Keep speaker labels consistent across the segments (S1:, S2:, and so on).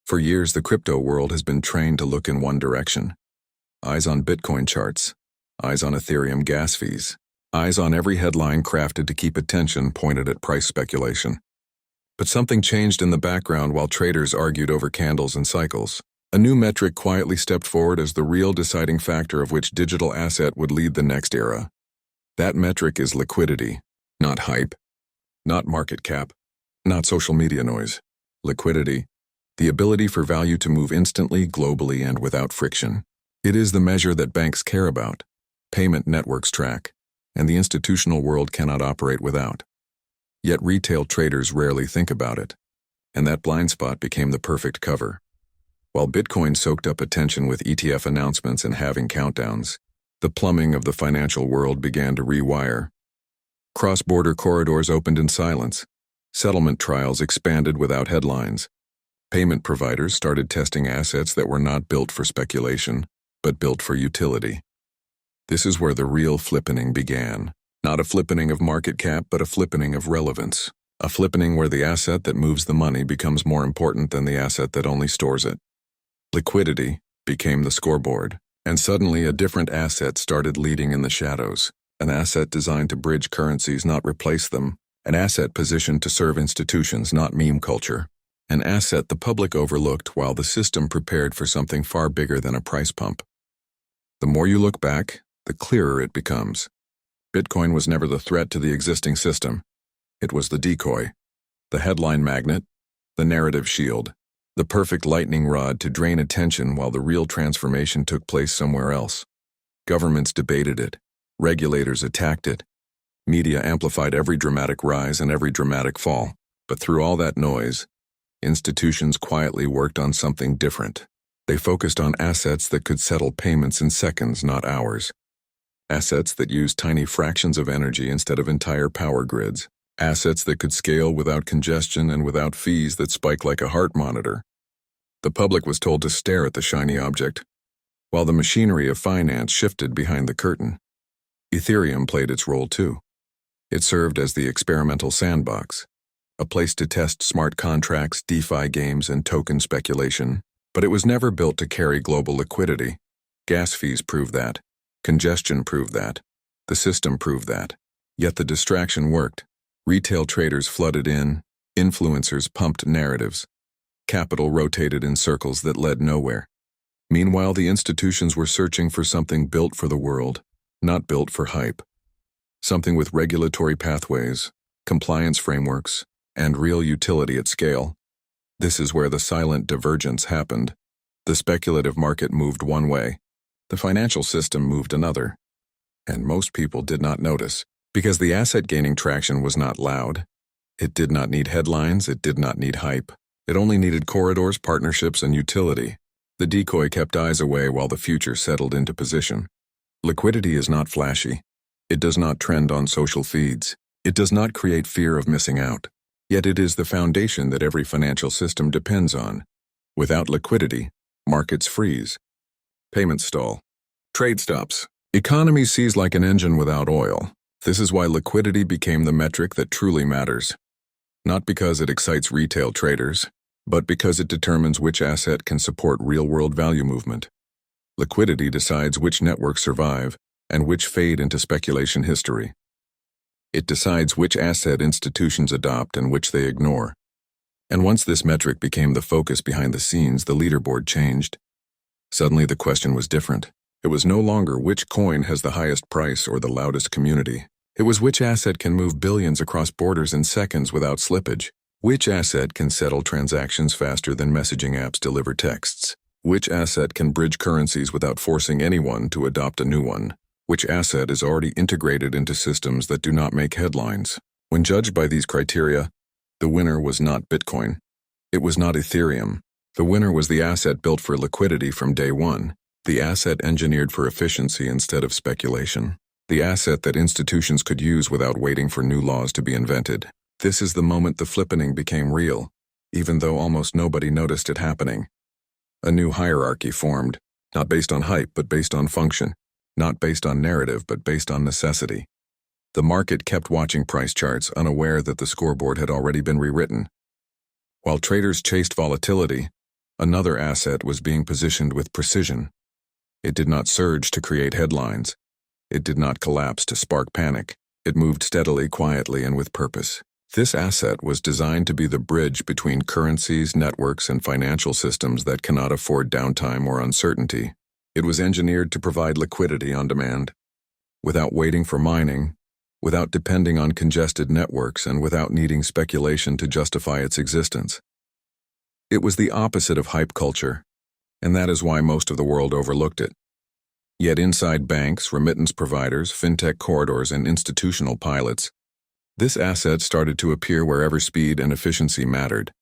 S1: For years, the crypto world has been trained to look in one direction. Eyes on Bitcoin charts, eyes on Ethereum gas fees, eyes on every headline crafted to keep attention pointed at price speculation. But something changed in the background while traders argued over candles and cycles. A new metric quietly stepped forward as the real deciding factor of which digital asset would lead the next era. That metric is liquidity, not hype, not market cap, not social media noise. Liquidity, the ability for value to move instantly, globally, and without friction. It is the measure that banks care about, payment networks track, and the institutional world cannot operate without. Yet retail traders rarely think about it, and that blind spot became the perfect cover. While Bitcoin soaked up attention with ETF announcements and halving countdowns, the plumbing of the financial world began to rewire. Cross-border corridors opened in silence. Settlement trials expanded without headlines. Payment providers started testing assets that were not built for speculation, but built for utility. This is where the real flippening began. Not a flippening of market cap, but a flippening of relevance. A flippening where the asset that moves the money becomes more important than the asset that only stores it. Liquidity became the scoreboard, and suddenly a different asset started leading in the shadows. An asset designed to bridge currencies, not replace them. An asset positioned to serve institutions, not meme culture. An asset the public overlooked while the system prepared for something far bigger than a price pump. The more you look back, the clearer it becomes. Bitcoin was never the threat to the existing system. It was the decoy, the headline magnet, the narrative shield, the perfect lightning rod to drain attention while the real transformation took place somewhere else. Governments debated it. Regulators attacked it. Media amplified every dramatic rise and every dramatic fall. But through all that noise, institutions quietly worked on something different. They focused on assets that could settle payments in seconds, not hours. Assets that used tiny fractions of energy instead of entire power grids. Assets that could scale without congestion and without fees that spike like a heart monitor. The public was told to stare at the shiny object, while the machinery of finance shifted behind the curtain. Ethereum played its role too. It served as the experimental sandbox, a place to test smart contracts, DeFi games, and token speculation, but it was never built to carry global liquidity. Gas fees proved that. Congestion proved that. The system proved that. Yet the distraction worked. Retail traders flooded in, influencers pumped narratives. Capital rotated in circles that led nowhere. Meanwhile, the institutions were searching for something built for the world, not built for hype. Something with regulatory pathways, compliance frameworks, and real utility at scale. This is where the silent divergence happened. The speculative market moved one way. The financial system moved another. And most people did not notice, because the asset gaining traction was not loud. It did not need headlines, it did not need hype. It only needed corridors, partnerships, and utility. The decoy kept eyes away while the future settled into position. Liquidity is not flashy. It does not trend on social feeds. It does not create fear of missing out. Yet it is the foundation that every financial system depends on. Without liquidity, markets freeze. Payments stall. Trade stops. Economy seize like an engine without oil. This is why liquidity became the metric that truly matters. Not because it excites retail traders, but because it determines which asset can support real-world value movement. Liquidity decides which networks survive and which fade into speculation history. It decides which asset institutions adopt and which they ignore. And once this metric became the focus behind the scenes, the leaderboard changed. Suddenly the question was different. It was no longer which coin has the highest price or the loudest community. It was which asset can move billions across borders in seconds without slippage. Which asset can settle transactions faster than messaging apps deliver texts? Which asset can bridge currencies without forcing anyone to adopt a new one? Which asset is already integrated into systems that do not make headlines? When judged by these criteria, the winner was not Bitcoin. It was not Ethereum. The winner was the asset built for liquidity from day one, the asset engineered for efficiency instead of speculation, the asset that institutions could use without waiting for new laws to be invented. This is the moment the flippening became real, even though almost nobody noticed it happening. A new hierarchy formed, not based on hype but based on function. Not based on narrative, but based on necessity. The market kept watching price charts, unaware that the scoreboard had already been rewritten. While traders chased volatility, Another asset was being positioned with precision. It did not surge to create headlines. It did not collapse to spark panic. It moved steadily, quietly, and with purpose. This asset was designed to be the bridge between currencies, networks, and financial systems that cannot afford downtime or uncertainty. It was engineered to provide liquidity on demand, without waiting for mining, without depending on congested networks, and without needing speculation to justify its existence. It was the opposite of hype culture, and that is why most of the world overlooked it. Yet inside banks, remittance providers, fintech corridors, and institutional pilots, this asset started to appear wherever speed and efficiency mattered.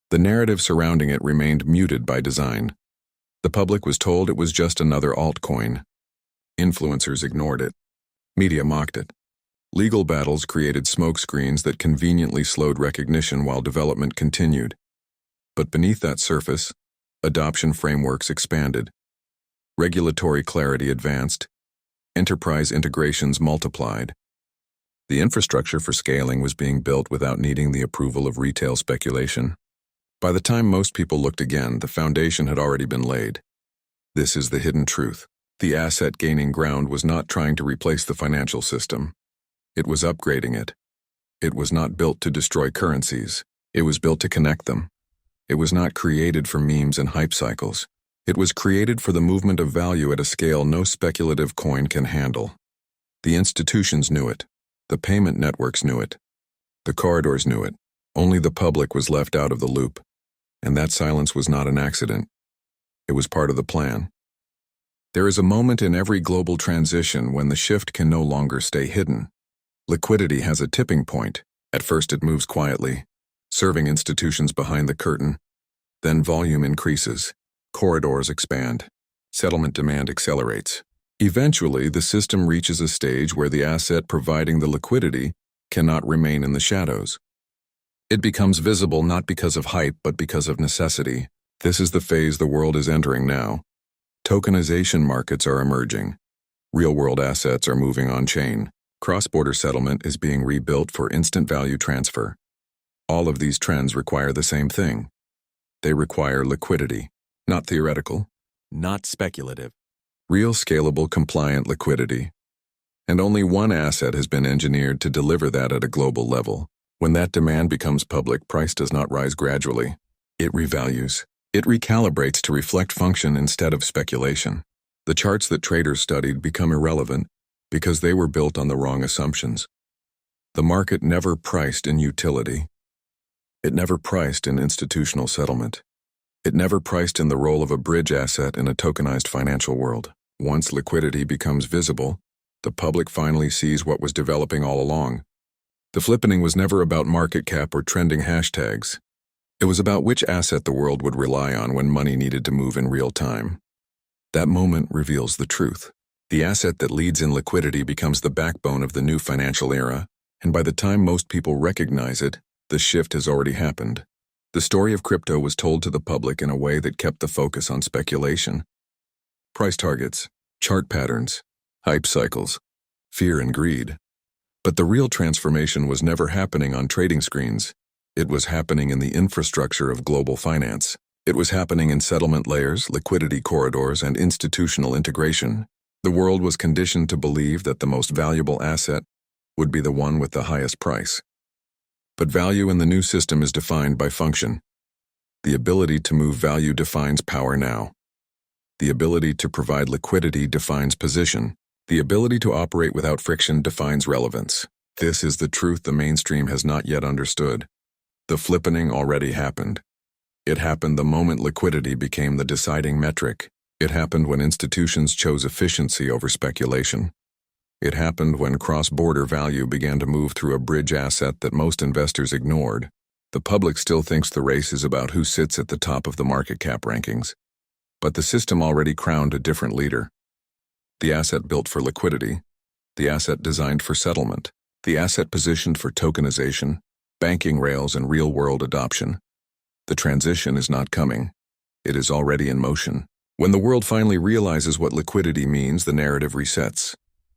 S1: The narrative surrounding it remained muted by design. The public was told it was just another altcoin. Influencers ignored it. Media mocked it. Legal battles created smokescreens that conveniently slowed recognition while development continued. But beneath that surface, adoption frameworks expanded. Regulatory clarity advanced. Enterprise integrations multiplied. The infrastructure for scaling was being built without needing the approval of retail speculation. By the time most people looked again, the foundation had already been laid. This is the hidden truth. The asset gaining ground was not trying to replace the financial system. It was upgrading it. It was not built to destroy currencies. It was built to connect them. It was not created for memes and hype cycles. It was created for the movement of value at a scale no speculative coin can handle. The institutions knew it. The payment networks knew it. The corridors knew it. Only the public was left out of the loop. And that silence was not an accident. It was part of the plan. There is a moment in every global transition when the shift can no longer stay hidden. Liquidity has a tipping point. At first it moves quietly, serving institutions behind the curtain. Then volume increases. Corridors expand. Settlement demand accelerates. Eventually, the system reaches a stage where the asset providing the liquidity cannot remain in the shadows. It becomes visible not because of hype, but because of necessity. This is the phase the world is entering now. Tokenization markets are emerging. Real-world assets are moving on-chain. Cross-border settlement is being rebuilt for instant value transfer. All of these trends require the same thing. They require liquidity. Not theoretical, not speculative. Real scalable, compliant liquidity. And only one asset has been engineered to deliver that at a global level. When that demand becomes public, price does not rise gradually. It revalues. It recalibrates to reflect function instead of speculation. The charts that traders studied become irrelevant because they were built on the wrong assumptions. The market never priced in utility. It never priced in institutional settlement. It never priced in the role of a bridge asset in a tokenized financial world. Once liquidity becomes visible, the public finally sees what was developing all along. The flippening was never about market cap or trending hashtags. It was about which asset the world would rely on when money needed to move in real time. That moment reveals the truth. The asset that leads in liquidity becomes the backbone of the new financial era, and by the time most people recognize it, the shift has already happened. The story of crypto was told to the public in a way that kept the focus on speculation. Price targets, chart patterns, hype cycles, fear and greed. But the real transformation was never happening on trading screens. It was happening in the infrastructure of global finance. It was happening in settlement layers, liquidity corridors, and institutional integration. The world was conditioned to believe that the most valuable asset would be the one with the highest price. But value in the new system is defined by function. The ability to move value defines power now. The ability to provide liquidity defines position. The ability to operate without friction defines relevance. This is the truth the mainstream has not yet understood. The flippening already happened. It happened the moment liquidity became the deciding metric. It happened when institutions chose efficiency over speculation. It happened when cross-border value began to move through a bridge asset that most investors ignored. The public still thinks the race is about who sits at the top of the market cap rankings. But the system already crowned a different leader. The asset built for liquidity. The asset designed for settlement. The asset positioned for tokenization, banking rails, and real-world adoption. The transition is not coming. It is already in motion. When the world finally realizes what liquidity means, the narrative resets.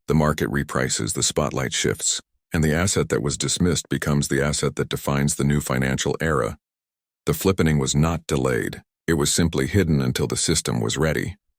S1: The market reprices, the spotlight shifts, and the asset that was dismissed becomes the asset that defines the new financial era. The flippening was not delayed. It was simply hidden until the system was ready.